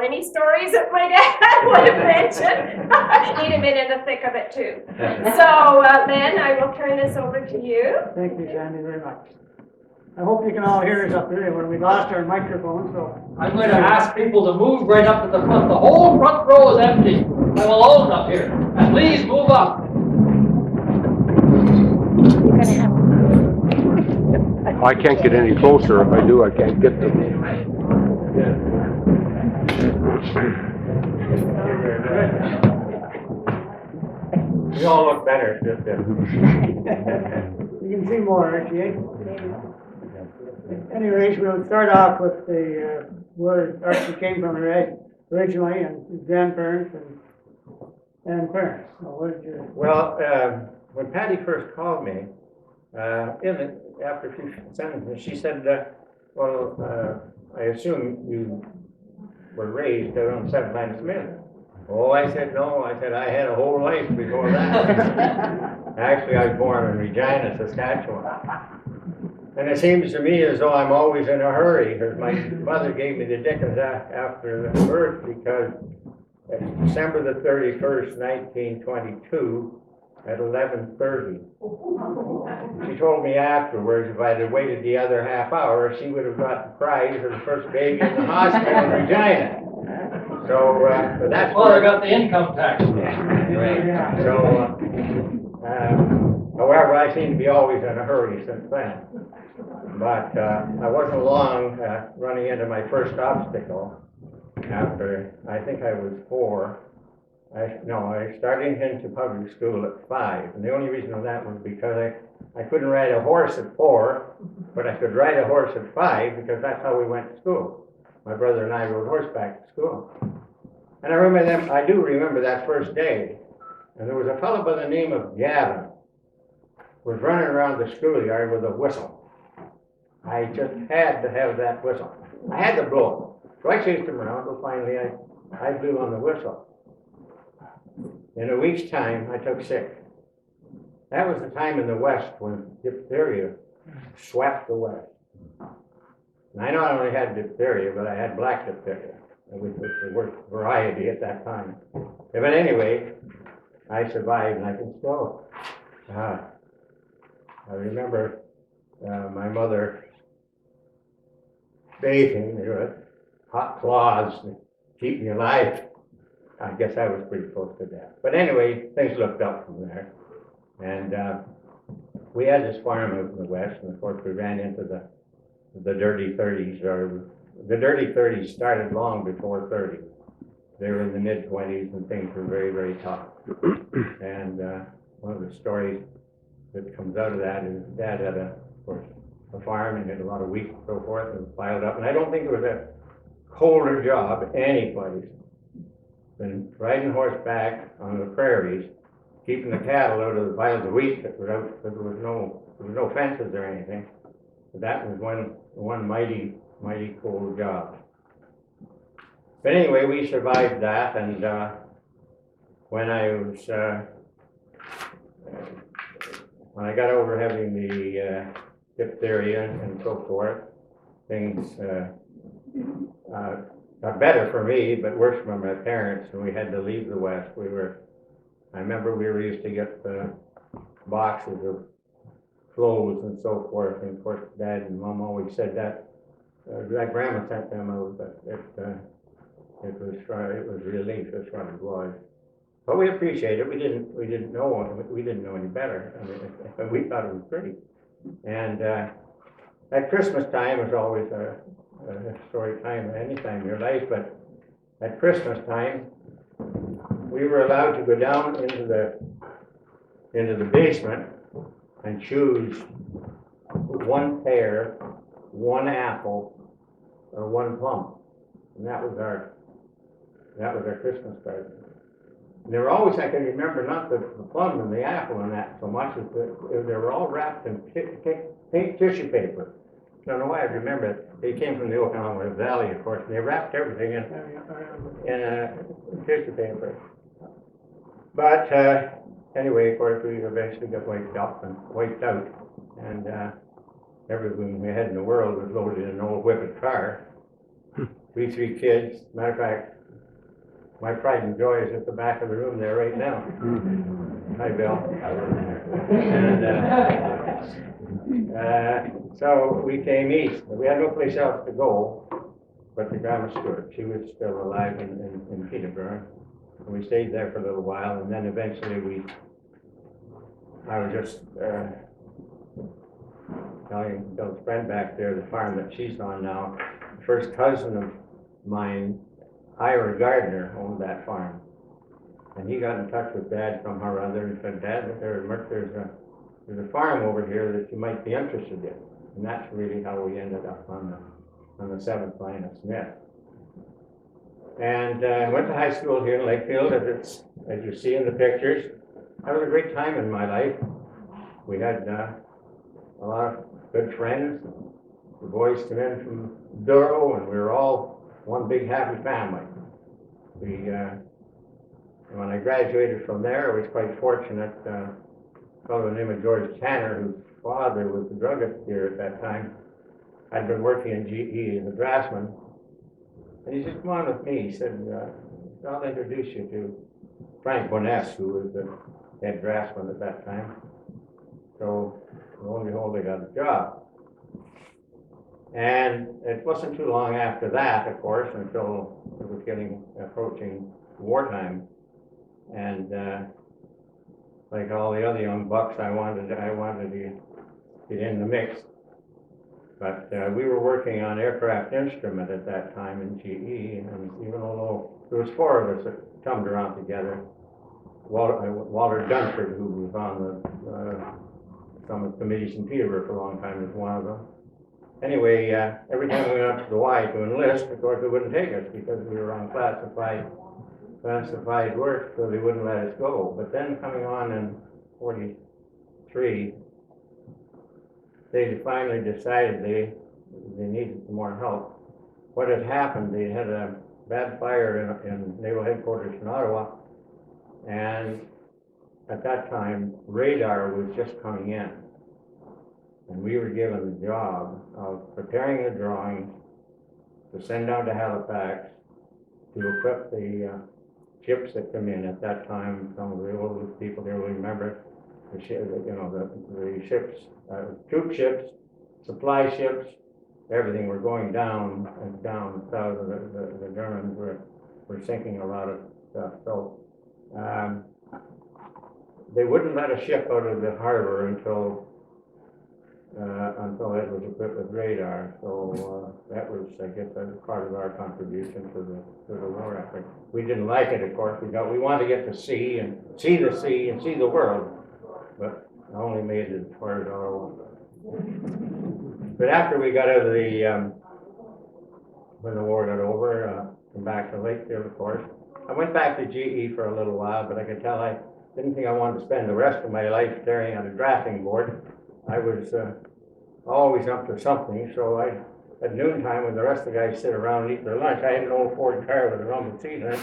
any stories that my dad would have mentioned. He'd have been in the thick of it too. So Len, I will turn this over to you. Thank you, Sandy, very much. I hope you can all hear us up here when we lost our microphone, so. I'm going to ask people to move right up to the front. The whole front row is empty. I'm alone up here. And please move up. I can't get any closer. If I do, I can't get them. You all look better, just You can see more, Archie, eh? Anyways, we'll start off with the where Archie came from originally, and his grandparents and parents. So what did you? Well, when Patty first called me, after a few sentences, she said, I assume you were raised around 7 Smith. Oh, I said, no. I said, I had a whole life before that. Actually, I was born in Regina, Saskatchewan. And it seems to me as though I'm always in a hurry, because my mother gave me the dickens after the birth, because December the 31st, 1922, at 11:30. She told me afterwards if I'd have waited the other half hour, she would have got the prize for the first baby in the hospital in Regina. So, but that's Well, I got the income tax. So, however, I seem to be always in a hurry since then. But I wasn't long running into my first obstacle after, I think I was 4. I started into public school at 5, and the only reason for that was because I couldn't ride a horse at 4, but I could ride a horse at 5 because that's how we went to school. My brother and I rode horseback to school. And I do remember that first day, and there was a fellow by the name of Gavin was running around the schoolyard with a whistle. I just had to have that whistle. I had to blow. So I chased him around, but finally I blew on the whistle. In a week's time, I took sick. That was the time in the West when diphtheria swept the West. And I not only had diphtheria, but I had black diphtheria, which was the worst variety at that time. But anyway, I survived, and I can still. I remember my mother bathing me with hot cloths to keep me alive. I guess I was pretty close to death. But anyway, things looked up from there. And we had this farm out in the West, and of course we ran into the dirty 30s, or the dirty 30s started long before 30. They were in the mid-20s, and things were very, very tough. And one of the stories that comes out of that is Dad had a farm and had a lot of wheat and so forth, and piled up. And I don't think there was a colder job any place than riding horseback on the prairies, keeping the cattle out of the piles of wheat that were out. There was no fences or anything. But that was one mighty cold job. But anyway, we survived that, and when I got over having the diphtheria and so forth, things got better for me, but worse for my parents, and we had to leave the West. I remember we used to get boxes of clothes and so forth, and of course Dad and Mom always said that Grandma sent them out, but it was relief as far as it was. But we appreciate it. We didn't know any better. I mean, we thought it was pretty. And at Christmas time is always a historic time, any time in your life. But at Christmas time, we were allowed to go down into the basement and choose one pear, one apple, or one plum, and that was our Christmas card. And they were always, I can remember, not the plum and the apple and that so much, as they were all wrapped in pink tissue paper. I don't know why I remember it. They came from the Okanagan Valley, of course, and they wrapped everything in tissue paper. But anyway, of course, we eventually got wiped out, and everything we had in the world was loaded in an old whippet car. We 3 kids. Matter of fact, my pride and joy is at the back of the room there right now. Hi, Bill. And, so we came east. We had no place else to go but to Grandma Stewart. She was still alive in Peterborough. And we stayed there for a little while, and then eventually I was just telling Bill's friend back there, the farm that she's on now, the first cousin of mine, Ira Gardner, owned that farm. And he got in touch with Dad somehow or other and said, Dad, there's a farm over here that you might be interested in. And that's really how we ended up on the 7th line of Smith. And I went to high school here in Lakefield, as you see in the pictures. That was a great time in my life. We had a lot of good friends. The boys came in from Duro, and we were all one big happy family. When I graduated from there, I was quite fortunate. A fellow named George Tanner, whose father was the druggist here at that time, I'd been working in GE as a draftsman. And he said, come on with me. He said, I'll introduce you to Frank Boness, who was the head draftsman at that time. So, lo and behold, I got a job. And it wasn't too long after that, of course, until it was approaching wartime. And like all the other young bucks, I wanted to get in the mix. But we were working on aircraft instrument at that time in GE, and even although there was 4 of us that come around together, Walter Dunford, who was on some of the committees in Peterborough for a long time, was one of them. Anyway, every time we went up to the Y to enlist, of course, they wouldn't take us because we were on classified work, so they wouldn't let us go. But then coming on in 43, they finally decided they needed some more help. What had happened, they had a bad fire in Naval Headquarters in Ottawa, and at that time, radar was just coming in. And we were given the job of preparing the drawings to send down to Halifax to equip the ships that come in at that time. Some of the older people here will remember the ships, troop ships, supply ships, everything were going down and down. So the Germans were sinking a lot of stuff. So they wouldn't let a ship out of the harbor until it was equipped with radar. So that was, I guess, part of our contribution to the war effort. We didn't like it, of course. We wanted to get to sea and see the world, but I only made it as far as Ottawa. But after we got out of when the war got over, came back to Lakefield, of course. I went back to GE for a little while, but I could tell I didn't think I wanted to spend the rest of my life staring at a drafting board. I was always up to something, so at noontime when the rest of the guys sit around and eat their lunch, I had an old Ford car with a rumble seat in it.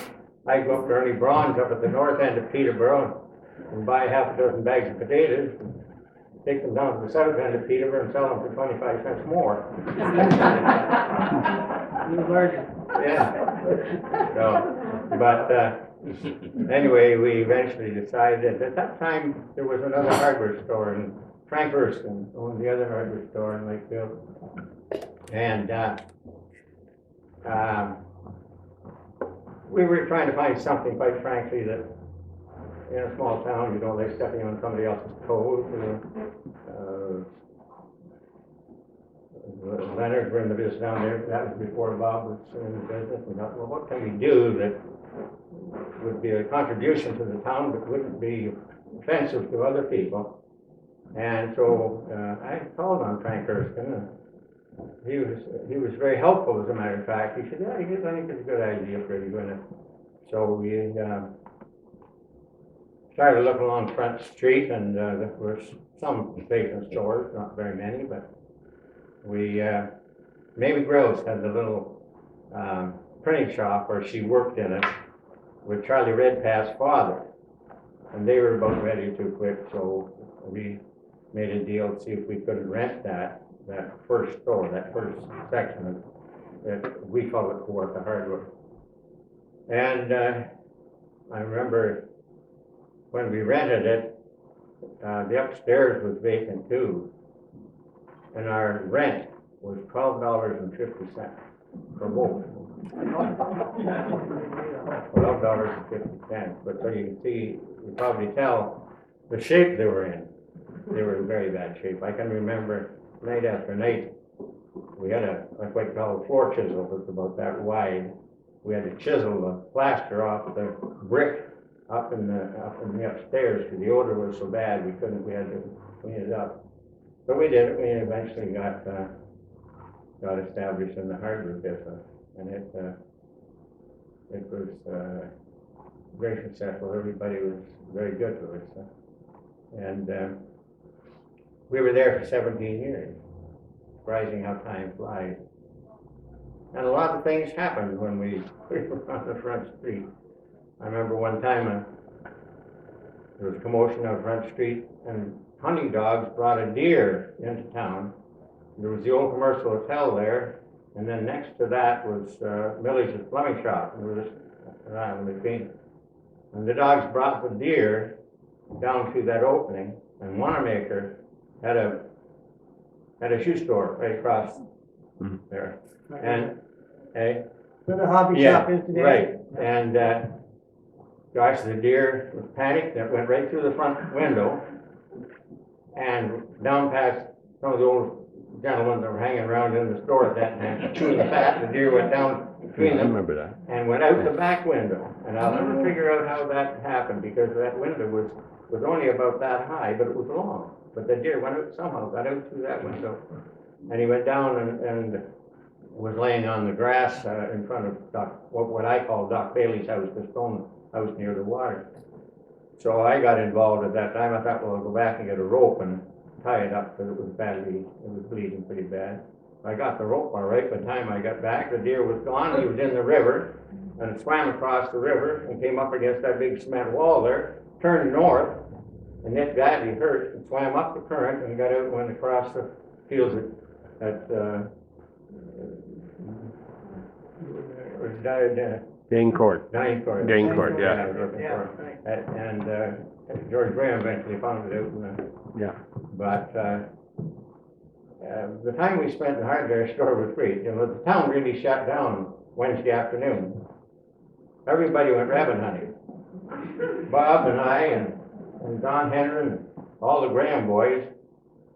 I'd go up to Ernie Braun's up at the north end of Peterborough and buy half a dozen bags of potatoes, take them down to the south end of Peterborough and sell them for 25 cents more. Yeah. So, but anyway, we eventually decided, at that time there was another hardware store, and Frank Erskine owned the other hardware store in Lakefield. And we were trying to find something, quite frankly, that in a small town, you don't like stepping on somebody else's toes. Leonard were in the business down there. That was before Bob was in the business. We thought, well, what can we do that would be a contribution to the town but wouldn't be offensive to other people? And so I called on Frank Erskine. He was very helpful, as a matter of fact. He said, yeah, I think it's a good idea for you. So we started looking along Front Street, and there were some vacant stores, not very many, but we, Mamie Gross had the little printing shop where she worked in it with Charlie Redpath's father, and they were about ready to quit, so we made a deal to see if we could rent that first store, that first section of that we call it Kawartha Hardware. And I remember when we rented it, the upstairs was vacant too. And our rent was $12.50 for both. $12.50. But so you can see, you probably tell the shape they were in. They were in very bad shape. I can remember night after night, we had like what we call a floor chisel. It was about that wide. We had to chisel the plaster off the brick up in the upstairs because the odor was so bad we had to clean it up. But we did it. We eventually got established in the hardware business, and it was very successful. Everybody was very good to us, and we were there for 17 years. Surprising how time flies. And a lot of things happened when we were on the front street. I remember one time there was a commotion on Front Street, and hunting dogs brought a deer into town. There was the old commercial hotel there, and then next to that was Miller's plumbing shop, and we were just around between. And the dogs brought the deer down through that opening, and Wanamaker had a shoe store right across there. And Where the hobby yeah, shop is today. right. And gosh, the deer was panicked. That went right through the front window and down past some of the old gentlemen that were hanging around in the store at that time, chewing the fat. The deer went down between I them remember that. and went out the back window. And I'll never figure out how that happened because that window was only about that high, but it was long. But the deer went out somehow, got out through that window. And he went down and was laying on the grass in front of what I call Doc Bailey's house, the stone house near the water. So I got involved at that time. I thought, well, I'll go back and get a rope and tie it up because it was bleeding pretty bad. I got the rope all right. By the time I got back, the deer was gone. He was in the river and swam across the river and came up against that big cement wall there, turned north, and then badly hurt and swam up the current and got out and went across the fields Dane Court. Dane Court, yeah. And George Graham eventually found it out. Yeah. But the time we spent in the hardware store was great. You know, the town really shut down Wednesday afternoon. Everybody went rabbit hunting. Bob and I and Don Henry and all the Graham boys.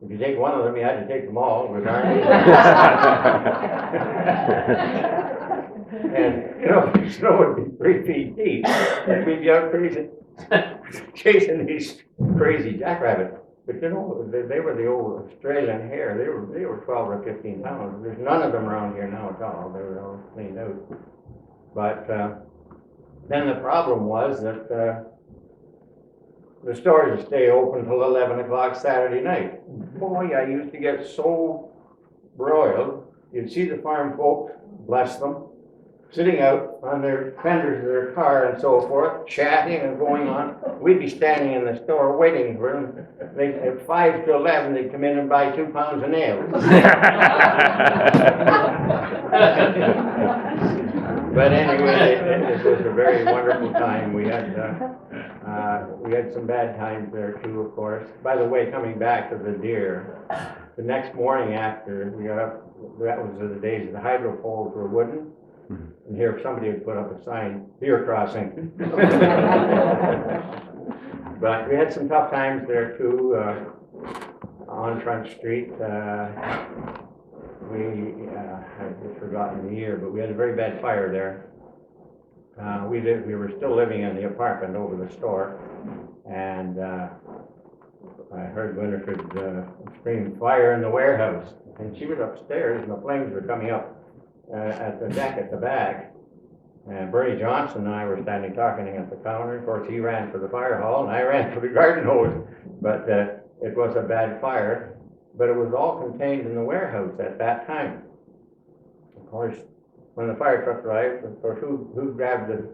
If you take one of them, you had to take them all. With and you know, the snow would be 3 feet deep, and we'd be out crazy, chasing these crazy jackrabbits. But you know, they were the old Australian hare. They were 12 or 15 pounds. There's none of them around here now at all. They were all cleaned out. But then the problem was that the stores would stay open till 11 o'clock Saturday night. Boy, I used to get so broiled. You'd see the farm folks, bless them, sitting out on their fenders of their car and so forth, chatting and going on. We'd be standing in the store waiting for them. At 5 to 11, they'd come in and buy 2 pounds of nails. But anyway, it was a very wonderful time. We had some bad times there too, of course. By the way, coming back to the deer, the next morning after we got up, that was the days the hydro poles were wooden. And here somebody had put up a sign, deer crossing. But we had some tough times there too, on Front Street. I've just forgotten the year, but we had a very bad fire there. We were still living in the apartment over the store, and I heard Winifred scream, "Fire in the warehouse!" And she was upstairs, and the flames were coming up at the deck at the back. And Bernie Johnson and I were standing talking at the counter. Of course, he ran for the fire hall, and I ran for the garden hose. But it was a bad fire. But it was all contained in the warehouse at that time. Of course, when the fire truck arrived, of course, who grabbed the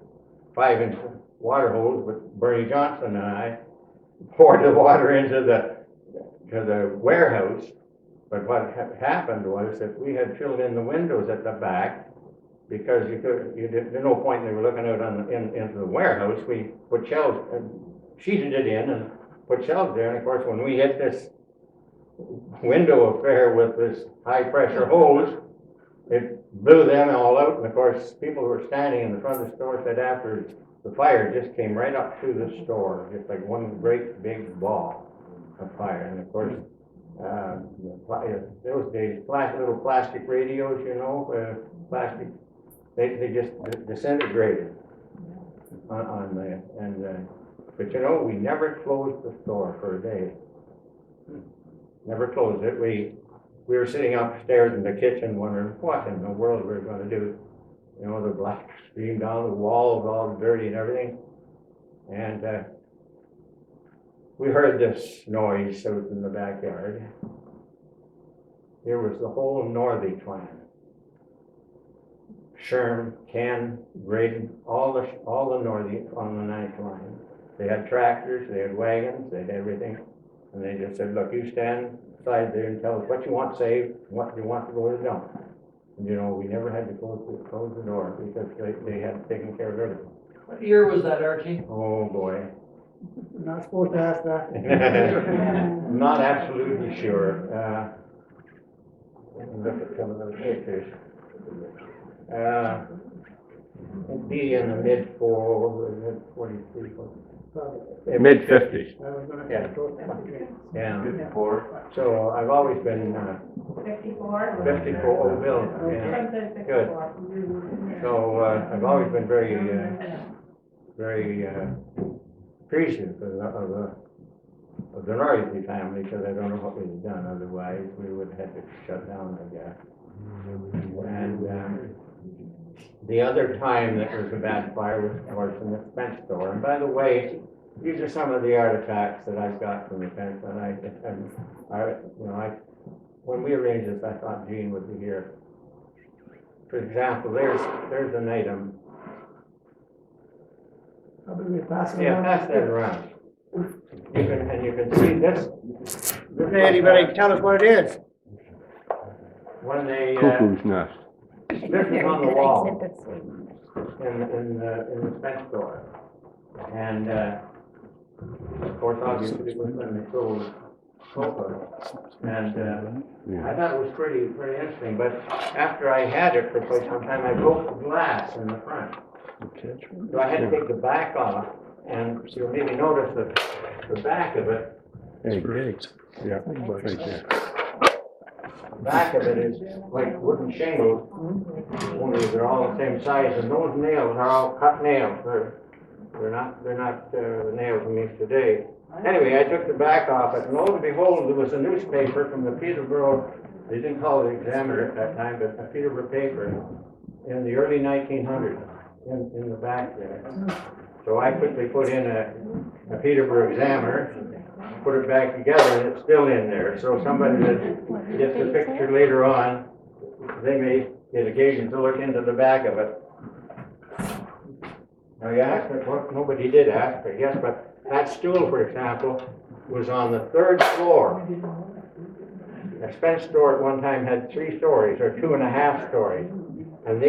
5-inch water hose but Bernie Johnson and I poured the water into the warehouse. But what happened was that we had filled in the windows at the back because there's no point in they were looking out into the warehouse. We put shelves, sheeted it in and put shelves there, and of course, when we hit this window affair with this high pressure hose, it blew them all out, and of course, people who were standing in the front of the store said after the fire just came right up through the store, just like one great big ball of fire, and of course, those days, little plastic radios, plastic, they just disintegrated on there, and but we never closed the store for a day. Never closed it. We were sitting upstairs in the kitchen wondering what in the world we were going to do. The black stream down the walls, all dirty and everything. And we heard this noise out in the backyard. There was the whole Northey clan. Sherm, Ken, Braden, all the Northey on the 9th line. They had tractors, they had wagons, they had everything. And they just said, look, you stand aside there and tell us what you want saved, what you want to go to the dump. And we never had to close the door because they had taken care of everything. What year was that, Archie? Oh, boy. I'm not supposed to ask that. I'm not absolutely sure. Look at some of those pictures. It'd be in the mid-43. Mid-50s. Yeah. So I've always been 54. 54. Oh, Bill. Yeah. Good. So I've always been very appreciative of the Northey family, because I don't know what we'd have done otherwise. We would have had to shut down, I guess. And the other time that was a bad fire was, of course, in the fence store. And by the way, these are some of the artifacts that I've got from the fence. And when we arranged this, I thought Gene would be here. For example, there's an item. How about we pass it Yeah, around? pass that around. You can see this. Does anybody tell us what it is? When they Cuckoo's nest. this is on the wall in the fence store, and of course, obviously, it was when they sold sofa, and I thought it was pretty interesting. But after I had it for quite some time, I broke the glass in the front, so I had to take the back off, and you'll maybe notice that the back of it. Yeah, right there. The back of it is like wooden shingles, only they're all the same size, and those nails are all cut nails. They're not the nails we use today. Anyway, I took the back off it, and lo and behold, there was a newspaper from the Peterborough, they didn't call it Examiner at that time, but a Peterborough paper in the early 1900s in the back there. So I quickly put in a Peterborough Examiner, put it back together, and it's still in there. So somebody that gets the picture later on, they may get occasion to look into the back of it. Now you asked, well, nobody did ask, I guess, but that stool, for example, was on the 3rd floor. A Spence store at one time had 3 stories, or 2.5 stories. And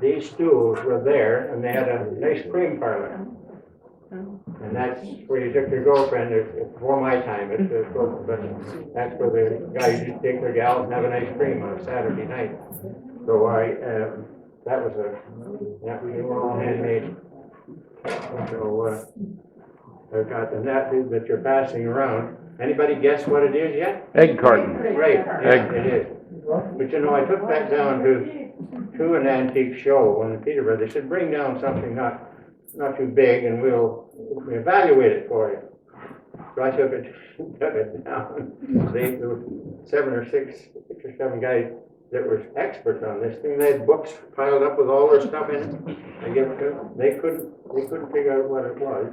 these stools were there, and they had a nice cream parlor. And that's where you took your girlfriend, before my time, but that's where the guys used to take their gals and have a nice cream on a Saturday night. So that was we were all handmade. So I've got the net that you're passing around. Anybody guess what it is yet? Egg carton. Right, yeah, it is. But I took that down to an antique show in Peterborough. They said, bring down something not too big, and we'll evaluate it for you. So I took it down. There were 6 or 7 guys that were experts on this thing. They had books piled up with all their stuff in it. They couldn't figure out what it was.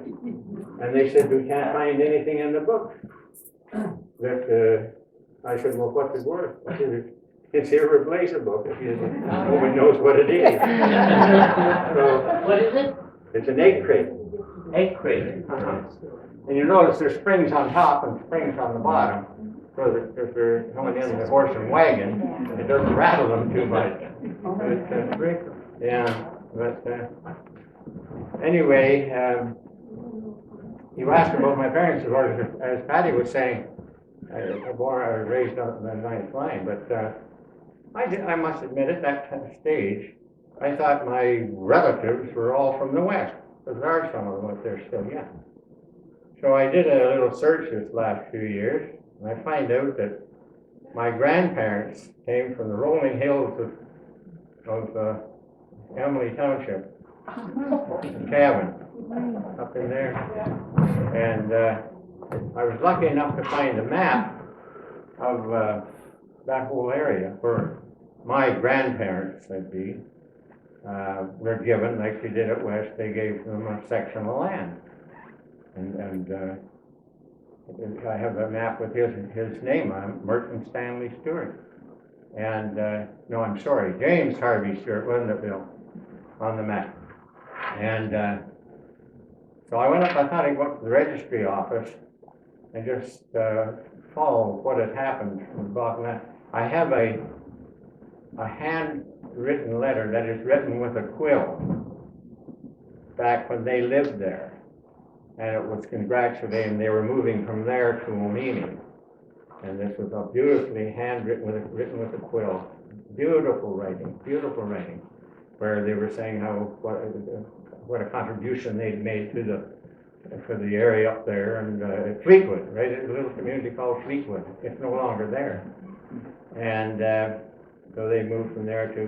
And they said, we can't find anything in the book. I said, well, what's it worth? I said, it's irreplaceable. Nobody knows what it is. So, What is it? it's an egg crate. Egg crate. And you notice there's springs on top and springs on the bottom. So that if they're coming in the horse and wagon, it doesn't rattle them too much. Yeah, but, anyway, you asked about my parents, of course, as Patty was saying, I was raised up in the ninth line, but, I must admit at that stage, I thought my relatives were all from the West, because there are some of them, but they're still young. So I did a little search this last few years, and I find out that my grandparents came from the rolling hills of Emily Township, Cabin, up in there. And I was lucky enough to find a map of that whole area where my grandparents, that'd be, were given, like they did at West, they gave them a section of land. And I have a map with his name on it, Merton Stanley Stewart. And, no, I'm sorry, James Harvey Stewart, wasn't it, Bill, on the map? And so I went up, I thought I'd go up to the registry office and just follow what had happened from the bottom of that. I have a handwritten letter that is written with a quill back when they lived there. And it was congratulating, they were moving from there to Omini. And this was a beautifully handwritten, written with a quill. Beautiful writing, where they were saying what a contribution they'd made for the area up there, and Fleetwood, right? It's a little community called Fleetwood. It's no longer there. And so they moved from there to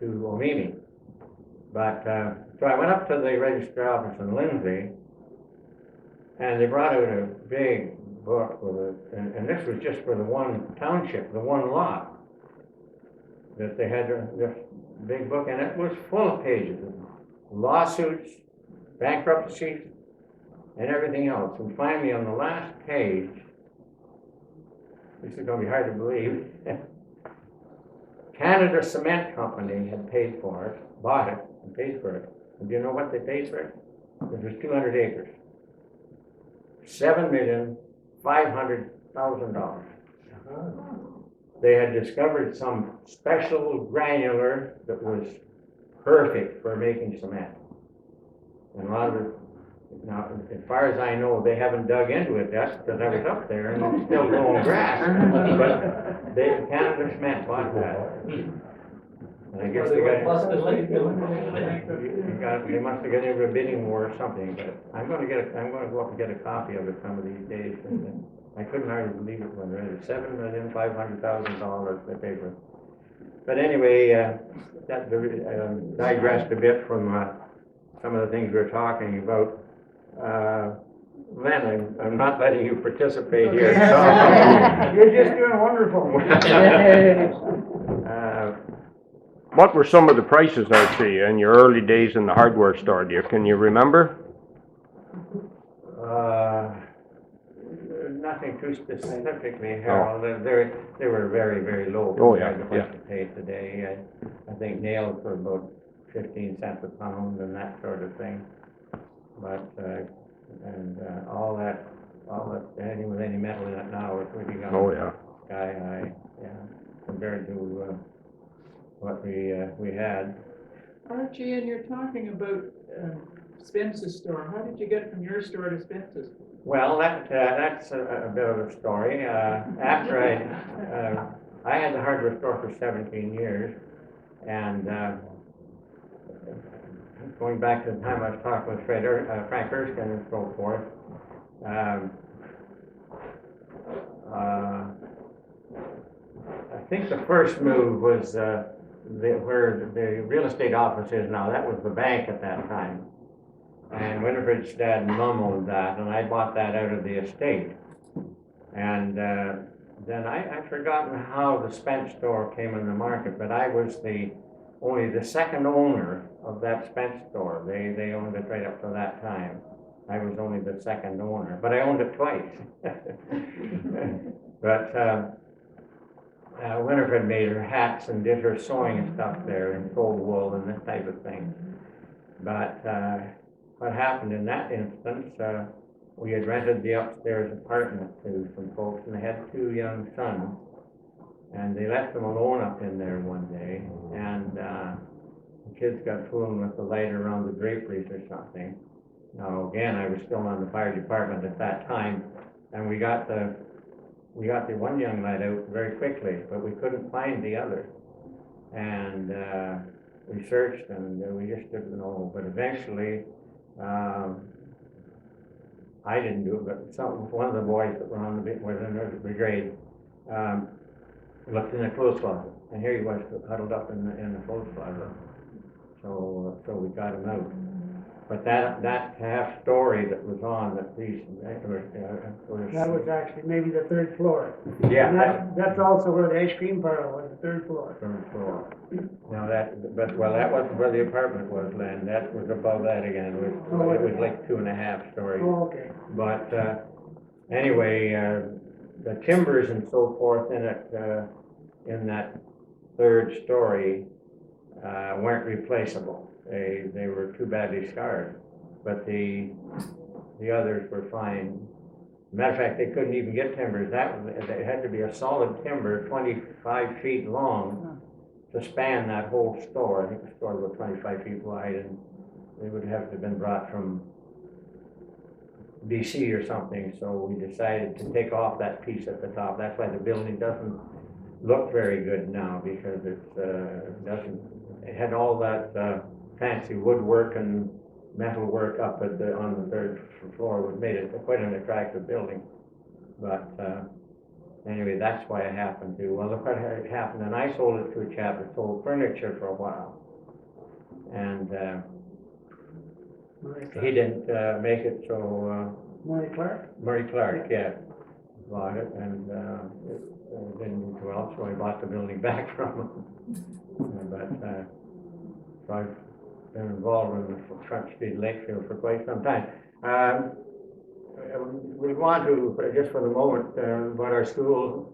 Omini. But so I went up to the registry office in Lindsay, and they brought out a big book with and this was just for the one township, the one lot, that they had this big book, and it was full of pages of lawsuits, bankruptcy, and everything else. And finally, on the last page, this is going to be hard to believe, Canada Cement Company had paid for it, bought it, and paid for it. And do you know what they paid for it? It was 200 acres. $7,500,000. They had discovered some special granular that was perfect for making cement. And a lot of it, now, as far as I know, they haven't dug into it yet, because I was up there and it's still growing grass. But Canada Cement bought that. And I guess they must have got into a bidding war or something, but I'm going to go up and get a copy of it some of these days. I couldn't hardly believe it when I read it. $7,500,000 they paid for it. But anyway, that digressed a bit from some of the things we were talking about. Len, I'm not letting you participate here. You're just doing wonderful. What were some of the prices, Archie, in your early days in the hardware store? Can you remember? Nothing too specifically, Harold. They were very, very low compared to what you pay today. I think nails were about 15 cents a pound and that sort of thing. But all that anything with any metal in it now is really gone. Oh yeah. Sky high, compared to what we had. Archie, and you're talking about Spence's store. How did you get from your store to Spence's? Well, that's a bit of a story. After I had the hardware store for 17 years, and going back to the time I was talking with Frank Erskine and so forth, I think the first move was where the real estate office is now. That was the bank at that time. And Winifred's dad and mom owned that, and I bought that out of the estate. And then I've forgotten how the Spence store came in the market, but I was only the second owner of that Spence store. They owned it right up to that time. I was only the second owner, but I owned it twice. But Winifred made her hats and did her sewing and stuff there, and sold wool and that type of thing. But what happened in that instance, we had rented the upstairs apartment to some folks, and they had two young sons. And they left them alone up in there one day, and, the kids got fooling with the light around the draperies or something. Now, again, I was still on the fire department at that time, and we got the one young lad out very quickly, but we couldn't find the other. And, we searched and we just didn't know, but eventually, I didn't do it, but one of the boys that were on was in the brigade, looked in the clothes closet, and here he was huddled up in the clothes closet. So we got him out. But that half story that was on that piece, That was actually maybe the third floor. yeah. And that's also where the ice cream parlor was, the third floor. Third floor. Now that wasn't where the apartment was, Len, that was above that again, it was like 2.5 stories. Oh, okay. But, anyway, the timbers and so forth in it, in that third story, weren't replaceable. They were too badly scarred, but the others were fine. Matter of fact, they couldn't even get timbers. It had to be a solid timber, 25 feet long, to span that whole store. I think the store was 25 feet wide, and they would have to have been brought from BC or something. So we decided to take off that piece at the top. That's why the building doesn't look very good now, because it had all that fancy woodwork and metal work up on the third floor, which made it quite an attractive building. But anyway, that's why it happened to. Well, look what had happened, and I sold it to a chap that sold furniture for a while, and he didn't make it. So Murray Clark? Murray Clark, yeah, bought it, and it didn't do well, so I bought the building back from him. But so I've been involved in the Front Street Lakefield for quite some time. We want to, just for the moment, about our school,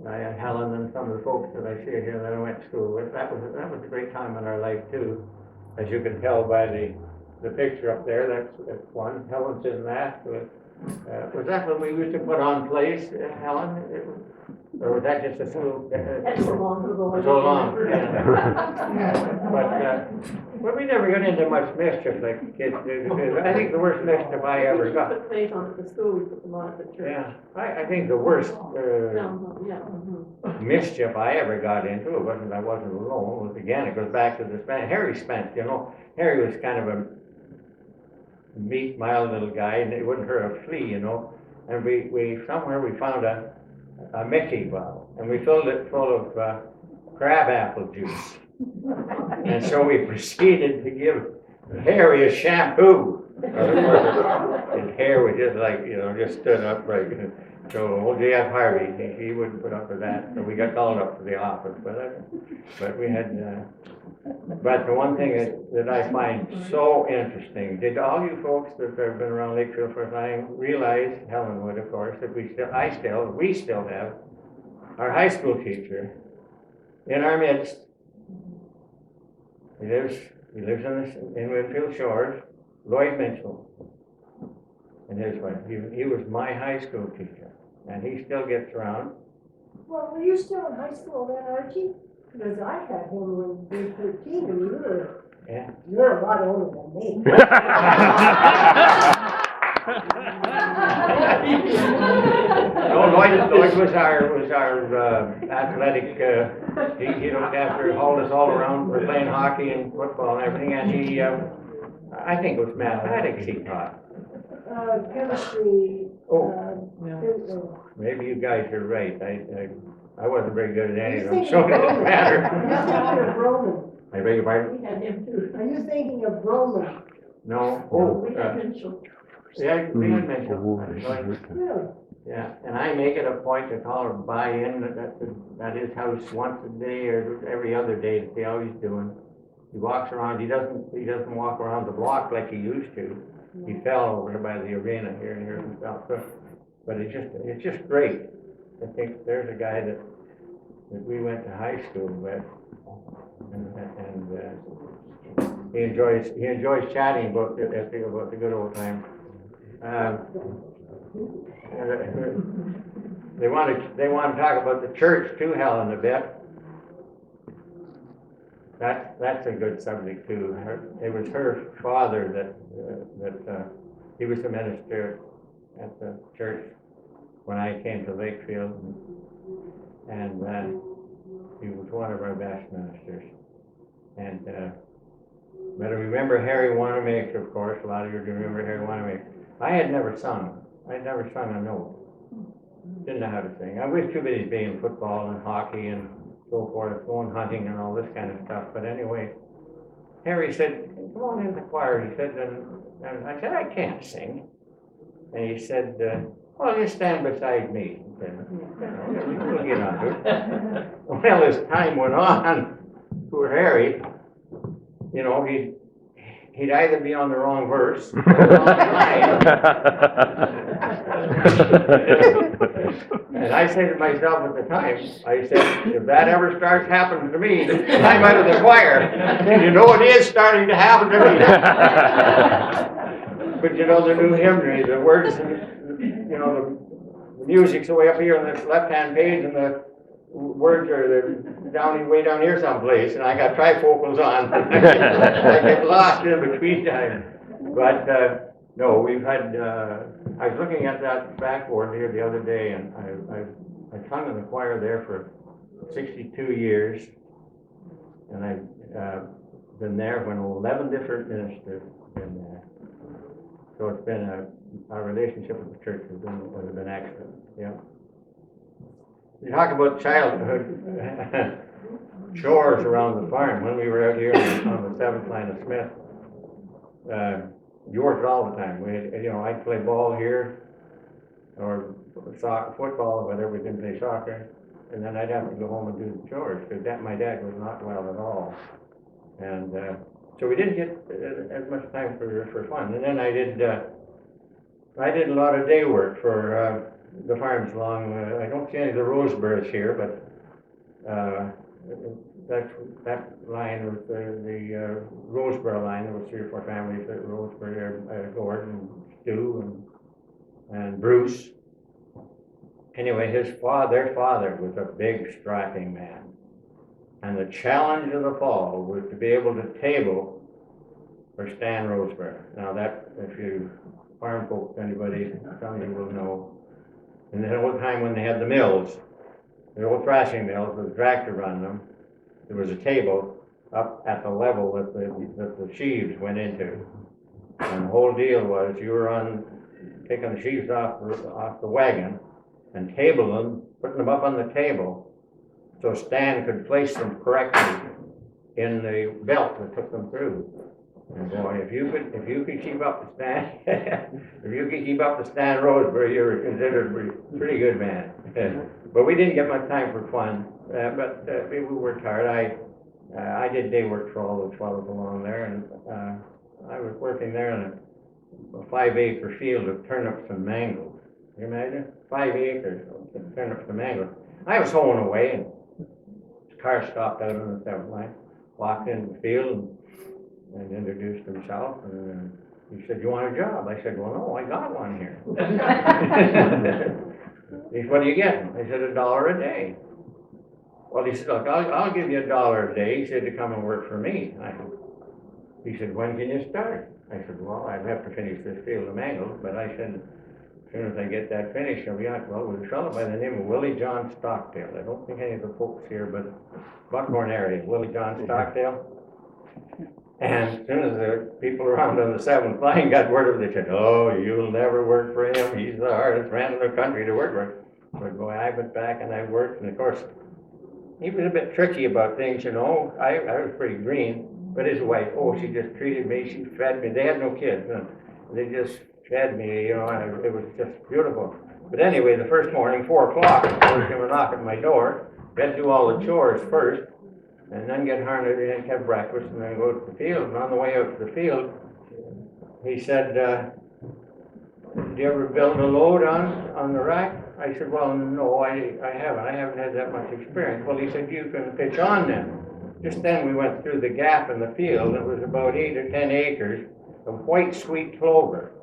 Helen and some of the folks that I see here that I went to school with. That was a great time in our life too, as you can tell by the picture up there. That's one. Helen's in that. Was that when we used to put on plays, Helen? Or was that just a school? That's so long ago. So long, yeah. But we never got into much mischief like kids did. I think the worst mischief I ever got. Put plays on at the school, we put them on at the church. Yeah, I think the worst Yeah. mischief I ever got into, I wasn't alone, was again, it goes back to the Spence, Harry Spence, you know. Harry was kind of a meek, mild little guy, and it wouldn't hurt a flea, you know. And we somewhere we found a Mickey bottle, and we filled it full of crab apple juice. And so we proceeded to give Harry a shampoo. His hair was just like, just stood upright. So old J.F. Harvey, he wouldn't put up with that, so we got called up to the office. But we had, but the one thing that I find so interesting, did all you folks that have been around Lakefield for a time realize, Helen would of course, that we still have our high school teacher in our midst. He lives in Winfield Shores, Lloyd Mitchell, and his wife. He was my high school teacher, and he still gets around. Well, were you still in high school then, Archie? Because I had him when we were 13 and you're a lot older than me. No, Lloyd was our athletic, he looked after, hauled us all around for playing hockey and football and everything, and he, I think it was mathematics he taught. Chemistry. Maybe you guys are right, I wasn't very good at any of them, so it didn't matter. You're thinking of Roman. I beg your pardon? We had him too. Are you thinking of Roman? No. We had Mitchell. Yeah, we had mentioned. Really? Yeah, and I make it a point to call her by in at his house once a day or every other day to see how he's doing. He walks around, he doesn't walk around the block like he used to. He fell over by the arena here and here himself. But it's just great. I think there's a guy that we went to high school with, and he enjoys chatting about the good old times. they want to talk about the church too, Helen, a bit. That's a good subject too. It was her father that he was the minister at the church when I came to Lakefield, and he was one of our best ministers. And but I remember Harry Wanamaker, of course. A lot of you remember Harry Wanamaker. I had never sung. I'd never sung a note. Didn't know how to sing. I was too busy playing football and hockey and so forth, going hunting and all this kind of stuff. But anyway, Harry said, "Come on in the choir." He said, and I said, "I can't sing." And he said, "Well, you stand beside me." He said, "We'll get on to it." Well, as time went on, poor Harry, you know, he'd either be on the wrong verse or the wrong line. And I said to myself at the time, I said, if that ever starts happening to me, I'm out of the choir. And you know, it is starting to happen to me. But you know, the new hymnary, the words, you know, the music's way up here on the left-hand page, and the words are way down here someplace, and I got trifocals on. I get lost in between times. But no, we've had, I was looking at that backboard here the other day, and I sung in the choir there for 62 years, and I've been there when 11 different ministers been there. So it's been our relationship with the church has been excellent. Yeah. You talk about childhood chores around the farm. When we were out here on the 7th line of Smith, you worked all the time. You know, I'd play ball here, or football, or whatever. We didn't play soccer, and then I'd have to go home and do the chores because my dad was not well at all, and so we didn't get as much time for fun. And then I did a lot of day work for the farms along. I don't see any of the Roseburys here, but that line was the Roseboro line. There was 3 or 4 families at Rosebury, Gordon, Stu, and Bruce. Anyway, their father was a big, strapping man. And the challenge of the fall was to be able to table for Stan Rosebury. Now that, if you farm folks, anybody, some of you will know. In the old time when they had the mills, the old thrashing mills with a tractor running them, there was a table up at the level that the sheaves went into. And the whole deal was you were taking the sheaves off the wagon and tabling them, putting them up on the table so Stan could place them correctly in the belt that took them through. And boy, if you could keep up the Stan, if you could keep up the Stan Rosebury, you were considered a pretty good man. But we didn't get much time for fun. But we worked hard. I did day work for all the 12 along there, and I was working there in a 5-acre field of turnips and mangoes. Can you imagine? 5 acres of turnips and mangoes. I was hoeing away, and his car stopped out on the 7th line, walked in the field, and introduced himself, and he said, "You want a job?" I said, "Well, no, I got one here." He said, "What are you getting?" I said, $1 a day. Well, he said, "Look, I'll give you $1 a day." He said, "To come and work for me." He said, "When can you start?" I said, "Well, I'd have to finish this field of mangoes," but I said, "As soon as I get that finished, I'll be out." Well, with a fellow by the name of Willie John Stockdale. I don't think any of the folks here, but Buckhorn area, Willie John Stockdale. And as soon as the people around on the 7th line got word of it, they said, "Oh, you'll never work for him. He's the hardest man in the country to work for." So boy, I went back and I worked, and of course, he was a bit tricky about things, you know. I was pretty green, but his wife, she just treated me, she fed me. They had no kids, and they just fed me, you know, and it was just beautiful. But anyway, the first morning, 4 o'clock, I was going to knock at my door, had to do all the chores first, and then get harnessed and have breakfast, and then go to the field. And on the way out to the field, he said, "Did you ever build a load on the rack?" I said, "Well, no, I haven't. I haven't had that much experience." Well, he said, "You can pitch on then." Just then we went through the gap in the field. It was about 8 or 10 acres of white sweet clover.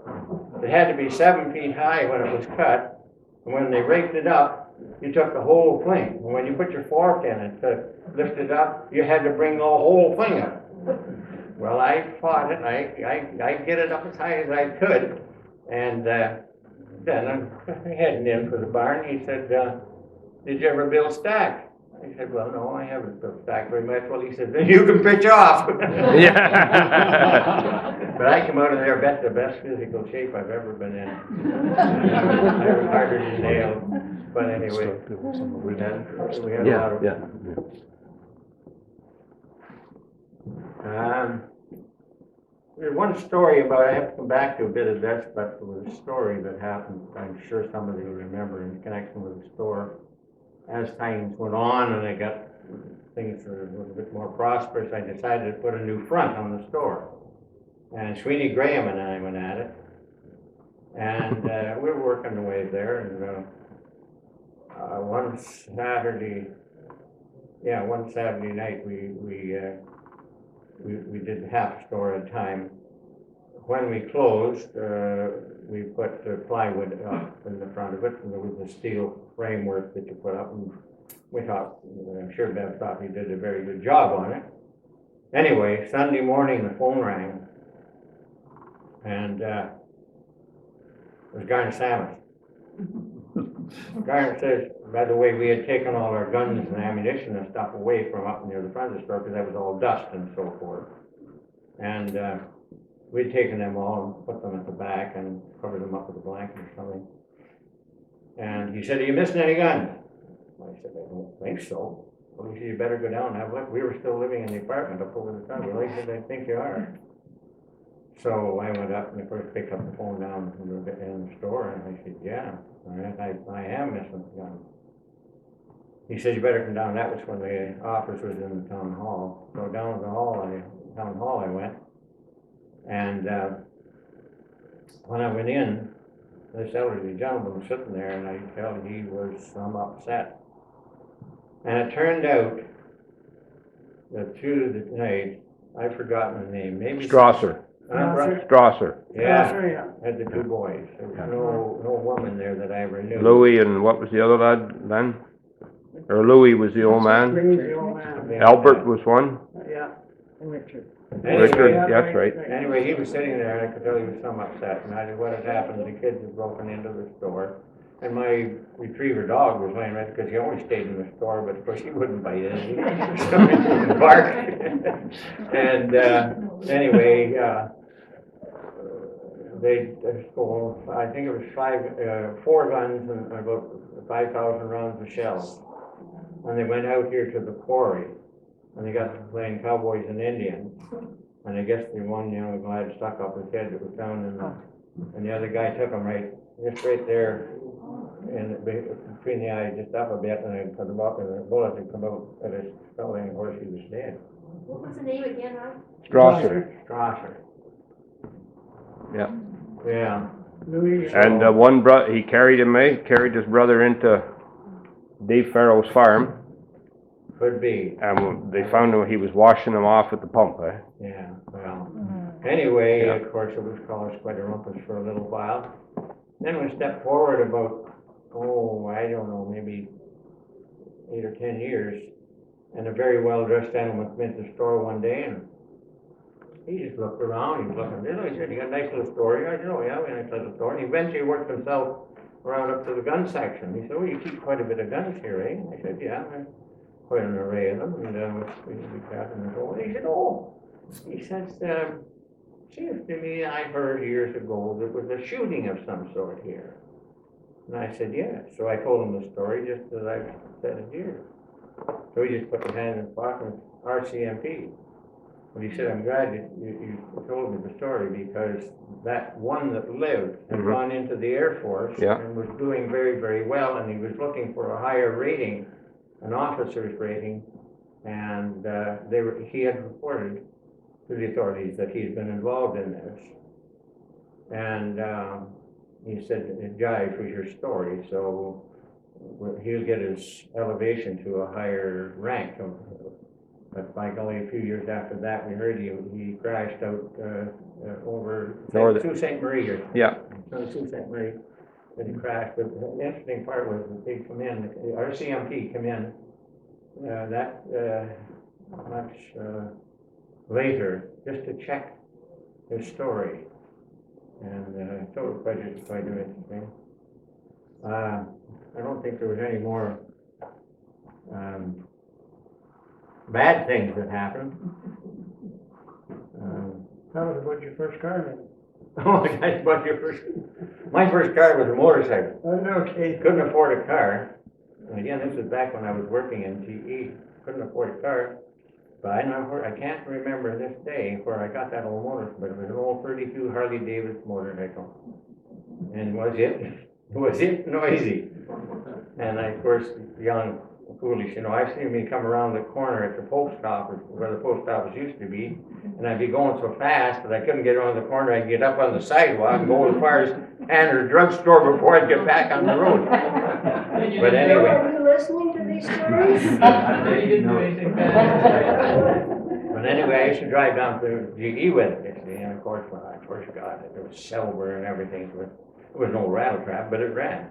It had to be 7 feet high when it was cut. And when they raked it up, you took the whole thing. And when you put your fork in it to lift it up, you had to bring the whole thing up. Well, I fought it, and I get it up as high as I could, and then I'm heading in for the barn. He said, did you ever build stack? I said, well, no, I haven't built stack very much. Well, he said, then you can pitch off. Yeah. But I come out of there the best physical shape I've ever been in. I was harder than nails, but anyway, we had a lot of. There's one story about, I have to come back to a bit of this, but it was a story that happened, I'm sure some of you remember, in connection with the store. As times went on and things were a little bit more prosperous, I decided to put a new front on the store. And Sweeney Graham and I went at it. And we were working away there, and one Saturday night we did half a store at a time. When we closed, we put plywood up in the front of it, and there was a steel framework that you put up, and we thought, I'm sure Bev thought we did a very good job on it. Anyway, Sunday morning the phone rang, and it was Garner Samus. Garner says, by the way, we had taken all our guns and ammunition and stuff away from up near the front of the store because that was all dust and so forth. And we'd taken them all and put them at the back and covered them up with a blanket or something. And he said, are you missing any guns? I said, I don't think so. Well, he said, you better go down and have a look. We were still living in the apartment up over the top. Well, I said, I think you are. So I went up and of course picked up the phone down in the store, and I said, yeah, all right, I am missing the gun. He said, you better come down. That was when the office was in the town hall. So down to the town hall I went. And when I went in, this elderly gentleman was sitting there, and I could tell he was some upset. And it turned out that through the night, I've forgotten the name, maybe Strasser. Strasser. Yeah, had the two boys. There was no woman there that I ever knew. Louis, and what was the other lad then? Or Louis was the old man? Louis, the old man. Albert was one? Yeah, Richard. Richard, Anyway, that's right. anyway, he was sitting there, and I could tell he was some upset, and I said, what had happened, the kids had broken into the store, and my retriever dog was laying right, because he only stayed in the store, but of course he wouldn't bite in, he would bark. And, anyway, they stole, I think it was 4 guns and about 5,000 rounds of shells. And they went out here to the quarry, and they got to playing cowboys and Indians. And I guess the one young lad stuck up his head that was down in and the other guy took him just right there, and between the eyes, just up a bit, and I put him up, and the bullet had come out at his skull, and of course he was dead. What was the name again, Ryan? Strasser. Strasser. Yeah. Yeah. Louis. And he carried his brother into Dave Farrell's farm, Could be. and they found him, he was washing them off at the pump, eh? Yeah, well, anyway, of course, it was caused quite a rumpus for a little while. Then we stepped forward about, I don't know, maybe 8 or 10 years, and a very well-dressed gentleman came into the store one day, and he just looked around, he was looking, he said, you got a nice little store here? I said, oh yeah, we have a nice little store. And he eventually worked himself around up to the gun section. He said, oh, you keep quite a bit of guns here, eh? I said, yeah, quite an array of them, and we got them and so on. He said, he says, seems to me I heard years ago there was a shooting of some sort here. And I said, yeah. So I told him the story just as I said it here. So he just put his hand in his pocket and RCMP. But he said, I'm glad you told me the story, because that one that lived had gone into the Air Force and was doing very, very well, and he was looking for a higher rating, an officer's rating, and he had reported to the authorities that he'd been involved in this. And he said, it jives with your story, so he'll get his elevation to a higher rank. But by golly, a few years after that, we heard he crashed out over Sault Ste. Marie. Yeah. Sault Ste. Marie. that he crashed, but the interesting part was that they come in, our CMP come in, much later, just to check his story. And so it was quite interesting. I don't think there was any more bad things that happened. Tell us about your first car then. Oh, that's about my first car was a motorcycle. Okay. Couldn't afford a car. And again, this was back when I was working in GE. Couldn't afford a car. But I can't remember this day where I got that old motorcycle, but it was an old 32 Harley Davidson motorcycle. And was it noisy? And I, of course, young, foolish, I've seen me come around the corner at the post office, where the post office used to be, and I'd be going so fast that I couldn't get around the corner. I'd get up on the sidewalk and go as far as Andrew's drugstore before I'd get back on the road. But Bill, anyway. are you listening to these stories? He didn't do anything bad. But anyway, I used to drive down to GE with it, and of course, when I first got it, there was silver and everything, so it was no rattle trap, but it ran.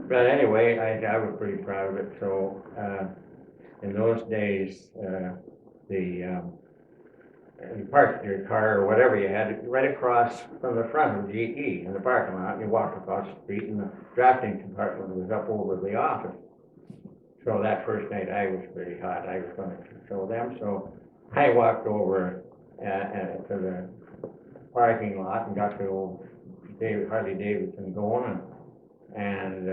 But anyway, I was pretty proud of it. So in those days, you parked your car or whatever you had right across from the front of GE in the parking lot. You walked across the street, and the drafting compartment was up over the office. So that first night, I was pretty hot. I was going to show them. So I walked over to the parking lot and got the old Harley Davidson going, and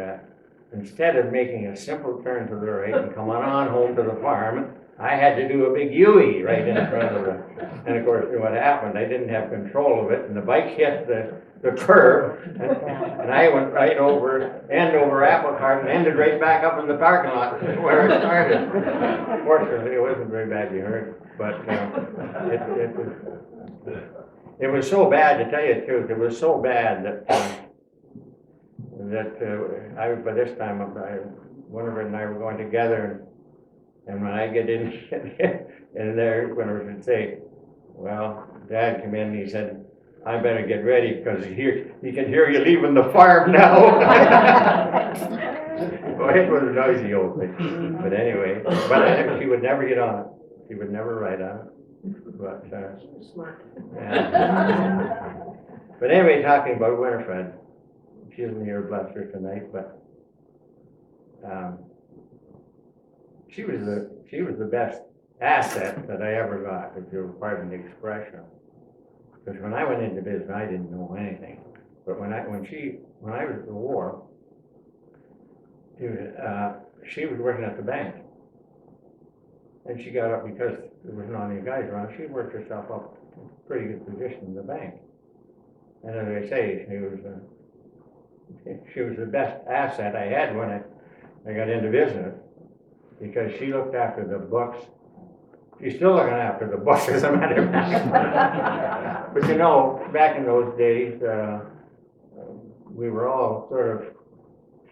instead of making a simple turn to the right and coming on home to the farm, I had to do a big U-E right in front of it. And of course, what happened, I didn't have control of it, and the bike hit the curb, and I went right over apple cart and ended right back up in the parking lot where I started. Fortunately, it wasn't very badly hurt, but it was so bad, to tell you the truth, it was so bad that by this time, Winifred and I were going together, and when I get in there, Winifred would say, well, Dad came in and he said, I better get ready because he can hear you leaving the farm now. Well, it was a noisy old thing. But anyway, she would never get on it. She would never ride on it. But, Smart. but anyway, talking about Winifred, she isn't here, bless her, tonight, but she was the best asset that I ever got, if you'll pardon the expression. Because when I went into business, I didn't know anything. But when I was at the war, she was working at the bank. And she got up because there was not any guys around. She worked herself up to a pretty good position in the bank. And as I say, she was the best asset I had when I got into business, because she looked after the books. She's still looking after the books, as a matter of fact. But back in those days, we were all sort of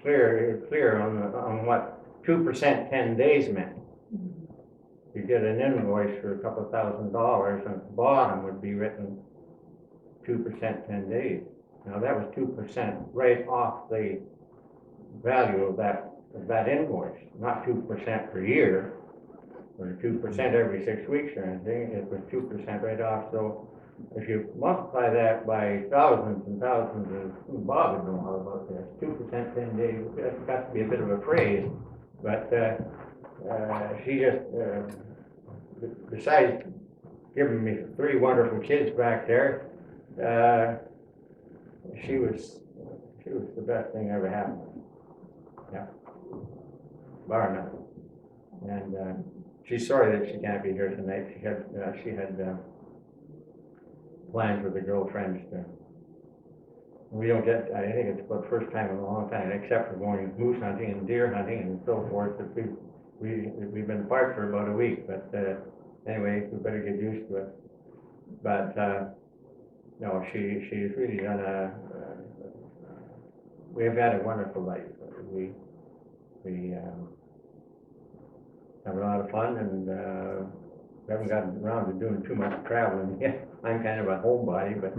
clear on what 2% 10 days meant. You get an invoice for a couple $1,000, and at the bottom would be written 2% 10 days. Now that was 2% right off the value of that invoice, not 2% per year, or 2% every 6 weeks or anything. It was 2% right off. So if you multiply that by thousands and thousands of, Bob would know all about this, 2% 10 days, that's got to be a bit of a phrase. But she just, besides giving me 3 wonderful kids back there, she was the best thing ever happened. Yeah, bar none. And she's sorry that she can't be here tonight. She had plans with the girlfriends to. We don't get. I think it's the first time in a long time, except for going moose hunting and deer hunting and so forth, that we've been apart for about a week. But anyway, we better get used to it. But no, she's really done we have had a wonderful life. We have a lot of fun, and we haven't gotten around to doing too much traveling yet. I'm kind of a homebody, but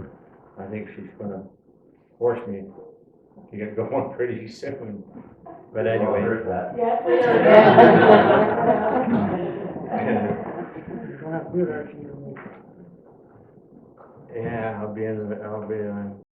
I think she's going to force me to get going pretty soon. But anyway. Yeah. You're gonna have to do that, Archie. Yeah, I'll be in